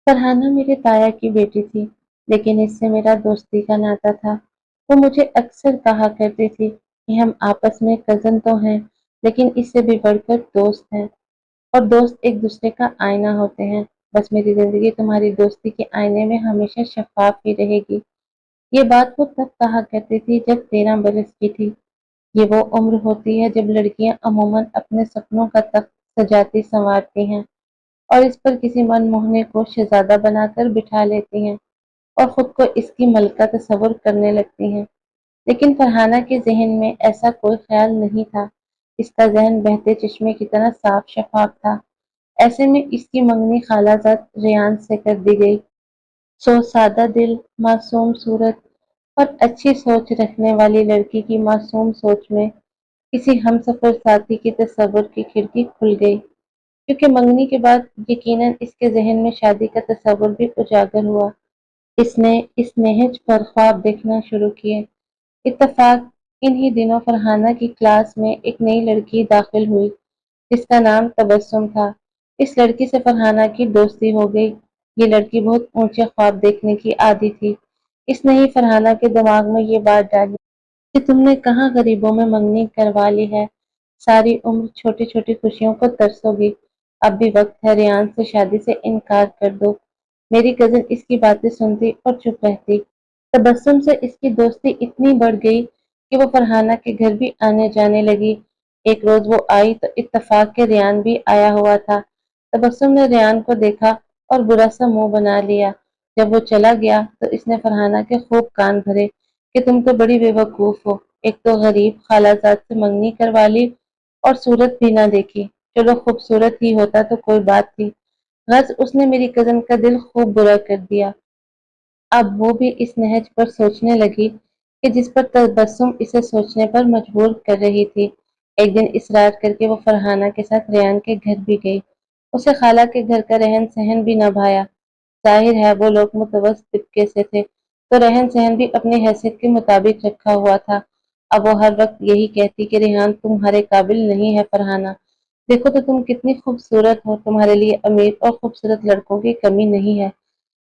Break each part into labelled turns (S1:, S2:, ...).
S1: فرحانہ میرے تایا کی بیٹی تھی، لیکن اس سے میرا دوستی کا ناتا تھا۔ وہ مجھے اکثر کہا کرتی تھی کہ ہم آپس میں کزن تو ہیں، لیکن اس سے بھی بڑھ کر دوست ہیں، اور دوست ایک دوسرے کا آئینہ ہوتے ہیں۔ بس میری زندگی تمہاری دوستی کے آئینے میں ہمیشہ شفاف ہی رہے گی۔ یہ بات وہ تب کہا کرتی تھی جب 13 برس کی تھی۔ یہ وہ عمر ہوتی ہے جب لڑکیاں عموماً اپنے سپنوں کا تخت سجاتی سنوارتی ہیں اور اس پر کسی من موہنے کو شہزادہ بنا کر بٹھا لیتی ہیں اور خود کو اس کی ملکہ تصور کرنے لگتی ہیں۔ لیکن فرحانہ کے ذہن میں ایسا کوئی خیال نہیں تھا۔ اس کا ذہن بہتے چشمے کی طرح صاف شفاف تھا۔ ایسے میں اس کی منگنی خالہ زاد ریان سے کر دی گئی۔ سو سادہ دل، معصوم صورت اور اچھی سوچ رکھنے والی لڑکی کی معصوم سوچ میں کسی ہمسفر ساتھی کی تصور کی کھڑکی کھل گئی، کیونکہ منگنی کے بعد یقیناً اس کے ذہن میں شادی کا تصور بھی اجاگر ہوا۔ اس نے اس نہج پر خواب دیکھنا شروع کیے۔ اتفاق انہی دنوں فرحانہ کی کلاس میں ایک نئی لڑکی داخل ہوئی جس کا نام تبسم تھا۔ اس لڑکی سے فرحانہ کی دوستی ہو گئی۔ یہ لڑکی بہت اونچے خواب دیکھنے کی عادی تھی۔ اس نے ہی فرحانہ کے دماغ میں یہ بات ڈالی کہ تم نے کہاں غریبوں میں منگنی کروا لی ہے، ساری عمر چھوٹی چھوٹی خوشیوں کو ترسو گی، اب بھی وقت ہے ریان سے شادی سے انکار کر دو۔ میری کزن اس کی باتیں سنتی اور چپ رہتی۔ تبسم سے اس کی دوستی اتنی بڑھ گئی کہ وہ فرحانہ کے گھر بھی آنے جانے لگی۔ ایک روز وہ آئی تو اتفاق کے ریان بھی آیا ہوا تھا۔ تبسم نے ریان کو دیکھا اور برا سا منہ بنا لیا۔ جب وہ چلا گیا تو اس نے فرحانہ کے خوب کان بھرے کہ تم تو بڑی بے وقوف ہو، ایک تو غریب خالہ زاد سے منگنی کروا لی اور صورت بھی نہ دیکھی۔ چلو خوبصورت ہی ہوتا تو کوئی بات تھی، غرض اس نے میری کزن کا دل خوب برا کر دیا۔ اب وہ بھی اس نہج پر سوچنے لگی کہ جس پر تبسم اسے سوچنے پر مجبور کر رہی تھی۔ ایک دن اصرار کر کے وہ فرحانہ کے ساتھ ریان کے گھر بھی گئی۔ اسے خالہ کے گھر کا رہن سہن بھی نہ بھایا۔ ظاہر ہے وہ لوگ متوسط طبقے سے تھے تو رہن سہن بھی اپنی حیثیت کے مطابق رکھا ہوا تھا۔ اب وہ ہر وقت یہی کہتی کہ ریحان تمہارے قابل نہیں ہے فرحانہ، دیکھو تو تم کتنی خوبصورت ہو، تمہارے لیے امیر اور خوبصورت لڑکوں کی کمی نہیں ہے۔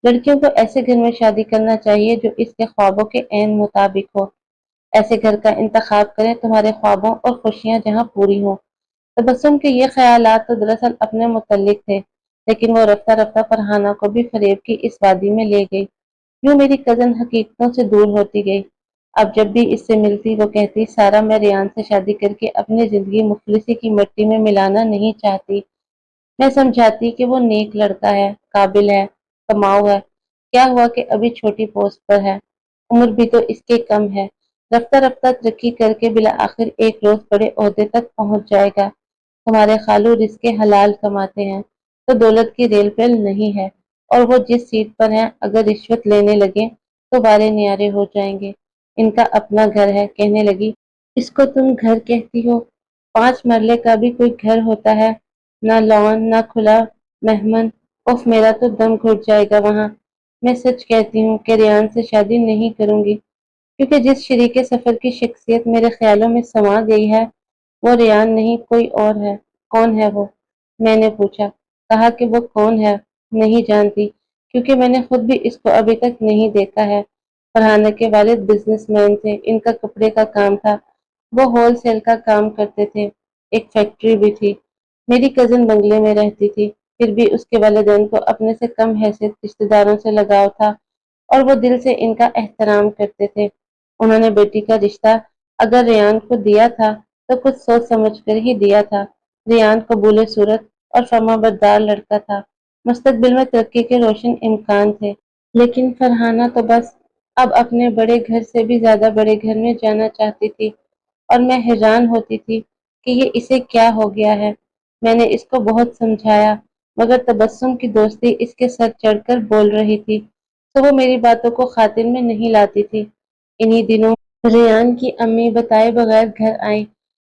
S1: لڑکیوں کو ایسے گھر میں شادی کرنا چاہیے جو اس کے خوابوں کے عین مطابق ہو۔ ایسے گھر کا انتخاب کریں تمہارے خوابوں اور خوشیاں جہاں پوری ہوں۔ تبسم کے یہ خیالات تو دراصل اپنے متعلق تھے، لیکن وہ رفتہ رفتہ فرحانہ کو بھی فریب کی اس وادی میں لے گئی۔ یوں میری کزن حقیقتوں سے دور ہوتی گئی۔ اب جب بھی اس سے ملتی وہ کہتی سارا میں ریان سے شادی کر کے اپنی زندگی مفلسی کی مٹی میں ملانا نہیں چاہتی۔ میں سمجھاتی کہ وہ نیک لڑکا ہے، قابل ہے، کماؤ ہے، کیا ہوا کہ ابھی چھوٹی پوسٹ پر ہے، عمر بھی تو اس کے کم ہے، رفتہ رفتہ ترقی کر کے بالآخر ایک روز بڑے عہدے تک پہنچ جائے گا۔ تمہارے خالو رزق حلال کماتے ہیں تو دولت کی ریل پیل نہیں ہے، اور وہ جس سیٹ پر ہیں اگر رشوت لینے لگے تو بارے نیارے ہو جائیں گے۔ ان کا اپنا گھر ہے، کہنے لگی اس کو تم گھر کہتی ہو، 5 مرلے کا بھی کوئی گھر ہوتا ہے، نہ لان نہ کھلا مہمن، اف میرا تو دم گھٹ جائے گا وہاں۔ میں سچ کہتی ہوں کہ ریان سے شادی نہیں کروں گی، کیونکہ جس شریک سفر کی شخصیت میرے خیالوں میں سما گئی ہے وہ ریان نہیں کوئی اور ہے۔ کون ہے وہ؟ میں نے پوچھا۔ کہا کہ وہ کون ہے نہیں جانتی، کیونکہ میں نے خود بھی اس کو ابھی تک نہیں دیکھا ہے۔ فرحانہ کے والد بزنس مین تھے، ان کا کپڑے کا کام تھا، وہ ہول سیل کا کام کرتے تھے، ایک فیکٹری بھی تھی۔ میری کزن بنگلے میں رہتی تھی، پھر بھی اس کے والدین کو اپنے سے کم حیثیت رشتہ داروں سے لگاؤ تھا اور وہ دل سے ان کا احترام کرتے تھے۔ انہوں نے بیٹی کا رشتہ اگر ریان کو دیا تھا تو کچھ سوچ سمجھ کر ہی دیا تھا۔ ریان قبول صورت اور فرما بردار لڑکا تھا، مستقبل میں ترقی کے روشن امکان تھے۔ لیکن فرحانہ تو بس اب اپنے بڑے گھر سے بھی زیادہ بڑے گھر میں جانا چاہتی تھی، اور میں حیران ہوتی تھی کہ یہ اسے کیا ہو گیا ہے۔ میں نے اس کو بہت سمجھایا، مگر تبسم کی دوستی اس کے سر چڑھ کر بول رہی تھی تو وہ میری باتوں کو خاطر میں نہیں لاتی تھی۔ انہی دنوں ریان کی امی بتائے بغیر گھر آئیں۔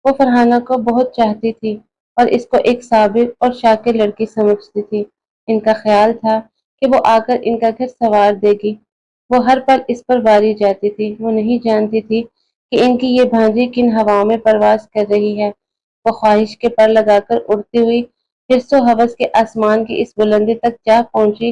S1: وہ فرحانہ کو بہت چاہتی تھی اور اس کو ایک صابر اور شاکر لڑکی سمجھتی تھی۔ ان کا خیال تھا کہ وہ آ کر ان کا گھر سنوار دے گی۔ وہ ہر پل اس پر واری جاتی تھی۔ وہ نہیں جانتی تھی کہ ان کی یہ بھانجی کن ہواؤں میں پرواز کر رہی ہے۔ وہ خواہش کے پر لگا کر اڑتی ہوئی حرص و ہوس کے آسمان کی اس بلندی تک جا پہنچی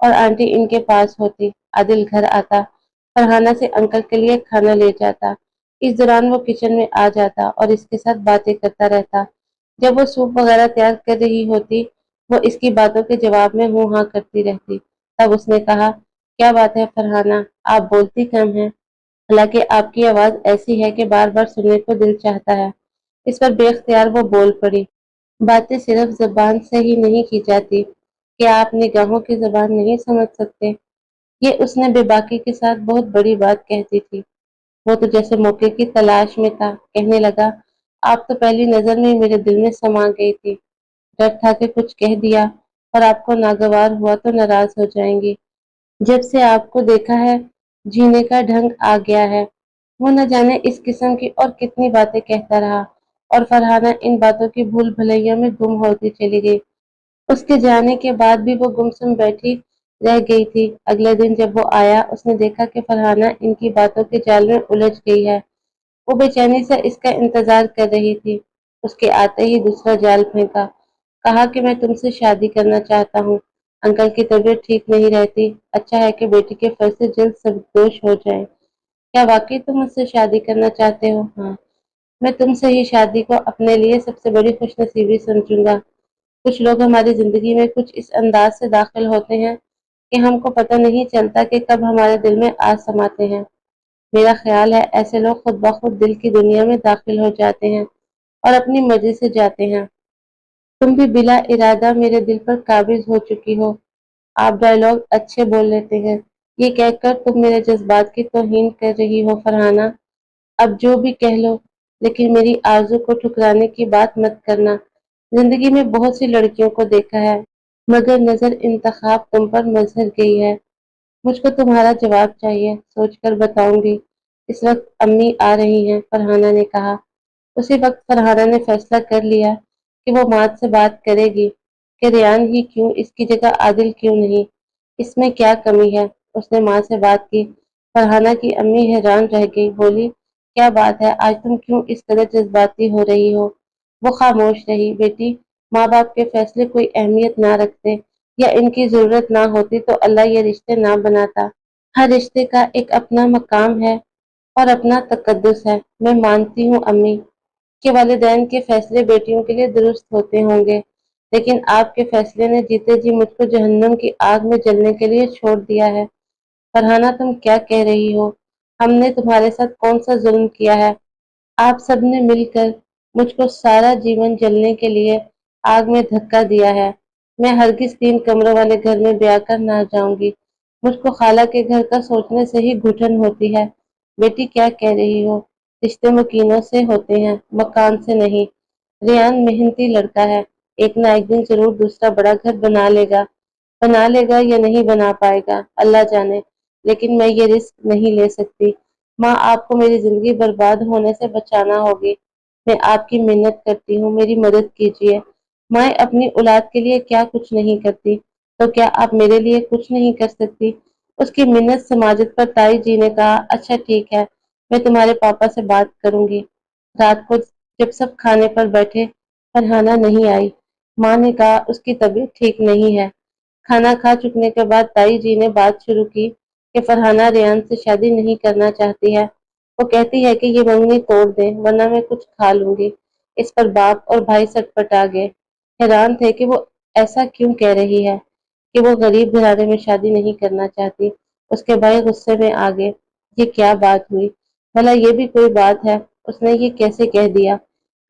S1: اور آنٹی ان کے پاس ہوتی۔ عادل گھر آتا، فرحانہ سے انکل کے لیے کھانا لے جاتا۔ اس دوران وہ کچن میں آ جاتا اور اس کے ساتھ باتیں کرتا رہتا۔ جب وہ سوپ وغیرہ تیار کر رہی ہوتی، وہ اس کی باتوں کے جواب میں ہوں ہاں کرتی رہتی۔ تب اس نے کہا، کیا بات ہے فرحانہ، آپ بولتی کم ہیں، حالانکہ آپ کی آواز ایسی ہے کہ بار بار سننے کو دل چاہتا ہے۔ اس پر بے اختیار وہ بول پڑی، باتیں صرف زبان سے ہی نہیں کی جاتی، کیا آپ نگاہوں کی زبان نہیں سمجھ سکتے؟ یہ اس نے بے باکی کے ساتھ بہت بڑی بات کہتی تھی۔ وہ تو جیسے موقع کی تلاش میں تھا، کہنے لگا، آپ تو پہلی نظر میں میرے دل میں سما گئی تھی۔ ڈر تھا کہ کچھ کہہ دیا اور آپ کو ناگوار ہوا تو ناراض ہو جائیں گی۔ جب سے آپ کو دیکھا ہے، جینے کا ڈھنگ آ گیا ہے۔ وہ نہ جانے اس قسم کی اور کتنی باتیں کہتا رہا اور فرحانہ ان باتوں کی بھول بھلیاں میں گم ہوتی چلی گئی۔ اس کے جانے کے بعد بھی وہ گمسم بیٹھی رہ گئی تھی۔ اگلے دن جب وہ آیا، اس نے دیکھا کہ فرحانہ ان کی باتوں کے جال میں الجھ گئی ہے۔ وہ بے چینی سے اس کا انتظار کر رہی تھی۔ اس کے آتے ہی دوسرا جال پھینکا، کہا کہ میں تم سے شادی کرنا چاہتا ہوں، انکل کی طبیعت ٹھیک نہیں رہتی، اچھا ہے کہ بیٹی کے فرض سے جلد سبکدوش ہو جائے۔ کیا واقعی تم مجھ سے شادی کرنا چاہتے ہو؟ ہاں، میں تم سے ہی شادی کو اپنے لیے سب سے بڑی خوش نصیبی سمجھوں گا۔ کچھ لوگ ہماری زندگی میں کچھ اس انداز سے داخل ہوتے ہیں کہ ہم کو پتہ نہیں چلتا کہ کب ہمارے دل میں آ سماتے ہیں۔ میرا خیال ہے ایسے لوگ خود بخود دل کی دنیا میں داخل ہو جاتے ہیں اور اپنی مرضی سے جاتے ہیں۔ تم بھی بلا ارادہ میرے دل پر قابض ہو چکی ہو۔ آپ ڈائیلاگ اچھے بول لیتے ہیں، یہ کہہ کر تم میرے جذبات کی توہین کر رہی ہو فرحانہ۔ اب جو بھی کہہ لو، لیکن میری آرزو کو ٹھکرانے کی بات مت کرنا۔ زندگی میں بہت سی لڑکیوں کو دیکھا ہے، مگر نظر انتخاب تم پر مظہر گئی ہے۔ مجھ کو تمہارا جواب چاہیے، سوچ کر بتاؤں گی۔ اس وقت امی آ رہی ہیں، فرحانہ نے کہا۔ اسی وقت فرحانہ نے فیصلہ کر لیا کہ وہ ماں سے بات کرے گی کہ ریان ہی کیوں، اس کی جگہ عادل کیوں نہیں، اس میں کیا کمی ہے۔ اس نے ماں سے بات کی۔ فرحانہ کی امی حیران رہ گئی، بولی، کیا بات ہے، آج تم کیوں اس قدر جذباتی ہو رہی ہو؟ وہ خاموش رہی۔ بیٹی، ماں باپ کے فیصلے کوئی اہمیت نہ رکھتے یا ان کی ضرورت نہ ہوتی تو اللہ یہ رشتے نہ بناتا۔ ہر رشتے کا ایک اپنا مقام ہے اور اپنا تقدس ہے۔ میں مانتی ہوں امی کہ والدین کے فیصلے بیٹیوں کے لیے درست ہوتے ہوں گے، لیکن آپ کے فیصلے نے جیتے جی مجھ کو جہنم کی آگ میں جلنے کے لیے چھوڑ دیا ہے۔ فرحانہ تم کیا کہہ رہی ہو؟ ہم نے تمہارے ساتھ کون سا ظلم کیا ہے؟ آپ سب نے مل کر مجھ کو سارا جیون جلنے کے لیے آگ میں دھکا دیا ہے۔ میں ہرگز 3 کمروں والے گھر میں بیاہ کر نہ جاؤں گی۔ مجھ کو خالہ کے گھر کا سوچنے سے ہی گھٹن ہوتی ہے۔ بیٹی کیا کہہ رہی ہو؟ رشتے مکینوں سے ہوتے ہیں، مکان سے نہیں۔ ریان محنتی لڑکا ہے، ایک نہ ایک دن ضرور دوسرا بڑا گھر بنا لے گا یا نہیں بنا پائے گا، اللہ جانے، لیکن میں یہ رسک نہیں لے سکتی۔ ماں، آپ کو میری زندگی برباد ہونے سے بچانا ہوگی۔ میں آپ کی منت کرتی ہوں، میری مدد کیجیے۔ مائیں اپنی اولاد کے لیے کیا کچھ نہیں کرتی، تو کیا آپ میرے لیے کچھ نہیں کر سکتی؟ اس کی منت سماجت پر تائی جی نے کہا، اچھا ٹھیک ہے، میں تمہارے پاپا سے بات کروں گی۔ رات کو جب سب کھانے پر بیٹھے، فرحانہ نہیں آئی۔ ماں نے کہا اس کی طبیعت ٹھیک نہیں ہے۔ کھانا کھا چکنے کے بعد تائی جی نے بات شروع کی کہ فرحانہ ریان سے شادی نہیں کرنا چاہتی ہے۔ وہ کہتی ہے کہ یہ منگنی توڑ دیں ورنہ میں کچھ کھا لوں گی۔ اس پر باپ اور بھائی سٹ پٹا گئے، حیران تھے کہ وہ ایسا کیوں کہہ رہی ہے کہ وہ غریب گھرانے میں شادی نہیں کرنا چاہتی۔ اس کے بھائی غصے میں آ گئے، یہ کیا بات ہوئی؟ بھلا یہ بھی کوئی بات ہے؟ اس نے یہ کیسے کہہ دیا؟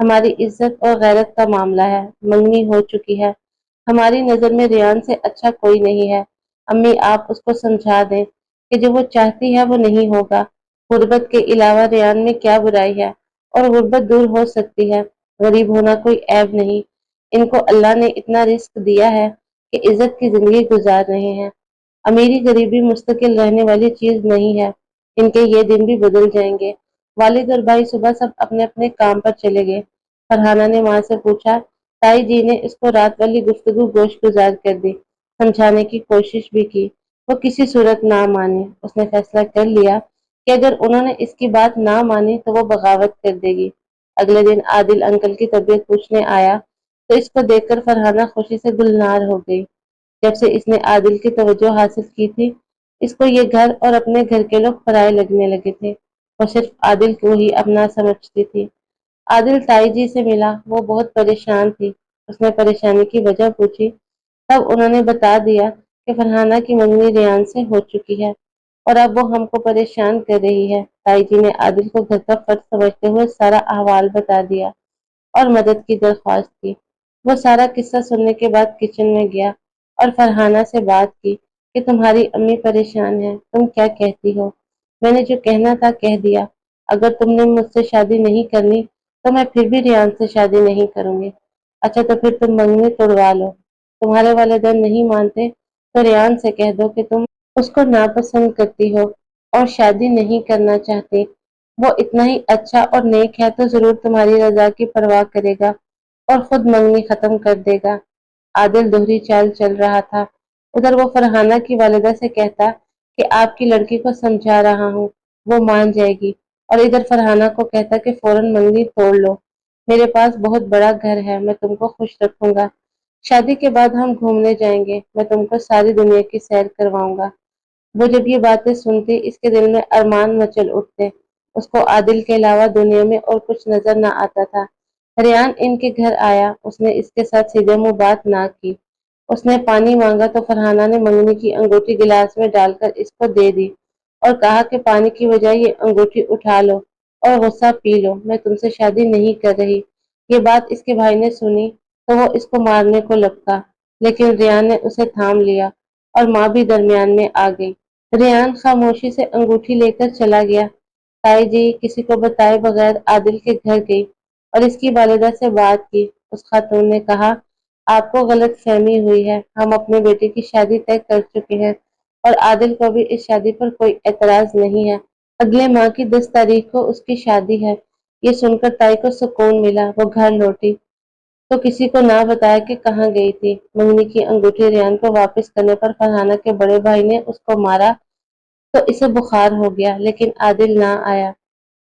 S1: ہماری عزت اور غیرت کا معاملہ ہے، منگنی ہو چکی ہے، ہماری نظر میں ریان سے اچھا کوئی نہیں ہے۔ امی، آپ اس کو سمجھا دیں کہ جو وہ چاہتی ہے وہ نہیں ہوگا۔ غربت کے علاوہ ریان میں کیا برائی ہے، اور غربت دور ہو سکتی ہے، غریب ہونا کوئی عیب نہیں۔ ان کو اللہ نے اتنا رزق دیا ہے کہ عزت کی زندگی گزار رہے ہیں۔ امیری غریبی مستقل رہنے والی چیز نہیں ہے، ان کے یہ دن بھی بدل جائیں گے۔ والد اور بھائی صبح سب اپنے اپنے کام پر چلے گئے۔ فرحانہ نے ماں سے پوچھا، تائی جی نے اس کو رات والی گفتگو گوش گزار کر دی، سمجھانے کی کوشش بھی کی، وہ کسی صورت نہ مانی۔ اس نے فیصلہ کر لیا کہ اگر انہوں نے اس کی بات نہ مانی تو وہ بغاوت کر دے گی۔ اگلے دن عادل انکل کی طبیعت پوچھنے آیا تو اس کو دیکھ کر فرحانہ خوشی سے گلنار ہو گئی۔ جب سے اس نے عادل کی توجہ حاصل کی تھی، اس کو یہ گھر اور اپنے گھر کے لوگ پرائے لگنے لگے تھے۔ وہ صرف عادل کو ہی اپنا سمجھتی تھی۔ عادل تائی جی سے ملا، وہ بہت پریشان تھی۔ اس نے پریشانی کی وجہ پوچھی، تب انہوں نے بتا دیا کہ فرحانہ کی منگنی ریان سے ہو چکی ہے اور اب وہ ہم کو پریشان کر رہی ہے۔ تائی جی نے عادل کو گھر کا فرد سمجھتے ہوئے سارا احوال بتا دیا اور مدد کی درخواست کی۔ وہ سارا قصہ سننے کے بعد کچن میں گیا اور فرحانہ سے بات کی کہ تمہاری امی پریشان ہے، تم کیا کہتی ہو؟ میں نے جو کہنا تھا کہہ دیا۔ اگر تم نے مجھ سے شادی نہیں کرنی تو میں پھر بھی ریان سے شادی نہیں کروں گی۔ اچھا تو پھر تم منگنی توڑوا لو۔ تمہارے والدین نہیں مانتے تو ریان سے کہہ دو کہ تم اس کو ناپسند کرتی ہو اور شادی نہیں کرنا چاہتی۔ وہ اتنا ہی اچھا اور نیک ہے تو ضرور تمہاری رضا کی پرواہ کرے گا اور خود منگنی ختم کر دے گا۔ عادل دوہری چال چل رہا تھا۔ ادھر وہ فرحانہ کی والدہ سے کہتا کہ آپ کی لڑکی کو سمجھا رہا ہوں، وہ مان جائے گی، اور ادھر فرحانہ کو کہتا کہ فوراً منگنی توڑ لو، میرے پاس بہت بڑا گھر ہے، میں تم کو خوش رکھوں گا، شادی کے بعد ہم گھومنے جائیں گے، میں تم کو ساری دنیا کی سیر کرواؤں گا۔ وہ جب یہ باتیں سنتی اس کے دل میں ارمان مچل اٹھتے۔ اس کو عادل کے علاوہ دنیا میں اور کچھ نظر نہ آتا تھا۔ ریان ان کے گھر آیا، اس نے اس کے ساتھ سیدھے منہ بات نہ کی۔ اس نے پانی مانگا تو فرحانہ نے منگنی کی انگوٹھی گلاس میں ڈال کر اس کو دے دی اور کہا کہ پانی کی بجائے یہ انگوٹھی اٹھا لو اور غصہ پی لو، میں تم سے شادی نہیں کر رہی۔ یہ بات اس کے بھائی نے سنی تو وہ اس کو مارنے کو لگتا، لیکن ریان نے اسے تھام لیا اور ماں بھی درمیان میں آ گئی۔ ریان خاموشی سے انگوٹھی لے کر چلا گیا۔ تائی جی کسی کو بتائے بغیر عادل کے گھر گئی اور اس کی والدہ سے بات کی۔ اس خاتون نے کہا، آپ کو غلط فہمی ہوئی ہے، ہم اپنے بیٹے کی شادی طے کر چکے ہیں اور عادل کو بھی اس شادی پر کوئی اعتراض نہیں ہے۔ اگلے ماہ کی 10 تاریخ کو اس کی شادی ہے۔ یہ سن کر تائی کو سکون ملا، وہ گھر لوٹی تو کسی کو نہ بتایا کہ کہاں گئی تھی۔ منگنی کی انگوٹھی ریان کو واپس کرنے پر فرحانہ کے بڑے بھائی نے اس کو مارا تو اسے بخار ہو گیا، لیکن عادل نہ آیا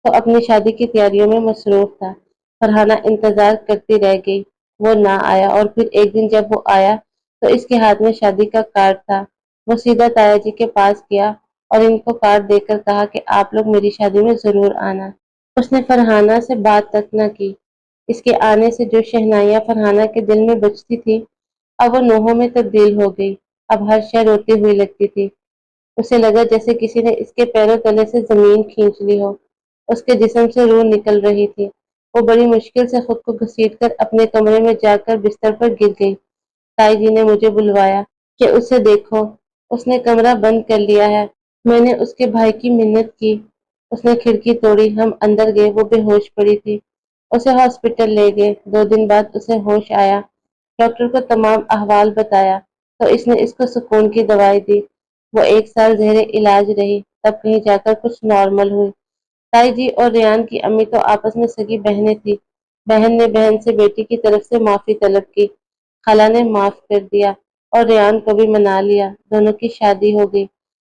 S1: تو اپنی شادی کی تیاریوں میں مصروف تھا۔ فرحانہ انتظار کرتی رہ گئی، وہ نہ آیا، اور پھر ایک دن جب وہ آیا تو اس کے ہاتھ میں شادی کا کارڈ تھا۔ وہ سیدھا تایا جی کے پاس گیا اور ان کو کارڈ دے کر کہا کہ آپ لوگ میری شادی میں ضرور آنا۔ اس نے فرحانہ سے بات تک نہ کی۔ اس کے آنے سے جو شہنائیاں فرحانہ کے دل میں بجتی تھی اب وہ نوحوں میں تبدیل ہو گئی۔ اب ہر شے روتی ہوئی لگتی تھی۔ اسے لگا جیسے کسی نے اس کے پیروں تلے سے زمین کھینچ لی ہو۔ اس کے جسم سے روح نکل رہی تھی۔ وہ بڑی مشکل سے خود کو گھسیٹ کر اپنے کمرے میں جا کر بستر پر گر گئی۔ تائی جی نے مجھے بلوایا کہ اسے دیکھو، اس نے کمرہ بند کر لیا ہے۔ میں نے اس کے بھائی کی منت کی، اس نے کھڑکی توڑی، ہم اندر گئے، وہ بے ہوش پڑی تھی۔ اسے ہاسپٹل لے گئے، 2 دن بعد اسے ہوش آیا۔ ڈاکٹر کو تمام احوال بتایا تو اس نے اس کو سکون کی دوائی دی۔ وہ 1 سال زیر علاج رہی، تب کہیں جا کر کچھ نارمل ہوئی۔ تائی جی اور ریان کی امی تو آپس میں سگی بہنیں تھیں۔ بہن نے بہن سے بیٹی کی طرف سے معافی طلب کی، خالہ نے معاف کر دیا اور ریان کو بھی منا لیا، دونوں کی شادی ہو گئی۔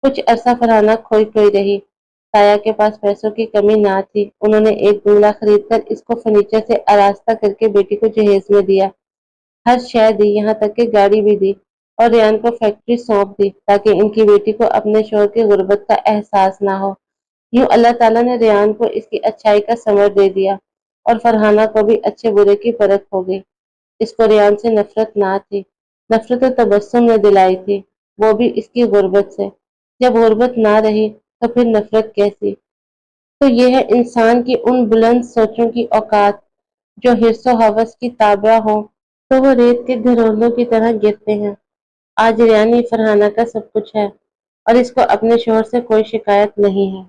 S1: کچھ عرصہ فرحانہ کھوئی کھوئی رہی۔ تایا کے پاس پیسوں کی کمی نہ تھی، انہوں نے ایک بنگلہ خرید کر اس کو فرنیچر سے آراستہ کر کے بیٹی کو جہیز میں دیا، ہر شے دی، یہاں تک کہ گاڑی بھی دی، اور ریان کو فیکٹری سونپ دی تاکہ ان کی بیٹی کو اپنے شوہر کی غربت کا احساس نہ ہو۔ یوں اللہ تعالیٰ نے ریان کو اس کی اچھائی کا ثمر دے دیا اور فرحانہ کو بھی اچھے برے کی پرکھ ہو گئی۔ اس کو ریان سے نفرت نہ تھی، نفرت و تبسم نے دلائی تھی، وہ بھی اس کی غربت سے۔ جب غربت نہ رہی تو پھر نفرت کیسی؟ تو یہ ہے انسان کی ان بلند سوچوں کی اوقات جو حرص و ہوس کی تابع ہوں تو وہ ریت کے گھرولوں کی طرح گرتے ہیں۔ آج ریان فرحانہ کا سب کچھ ہے اور اس کو اپنے شوہر سے کوئی شکایت نہیں ہے۔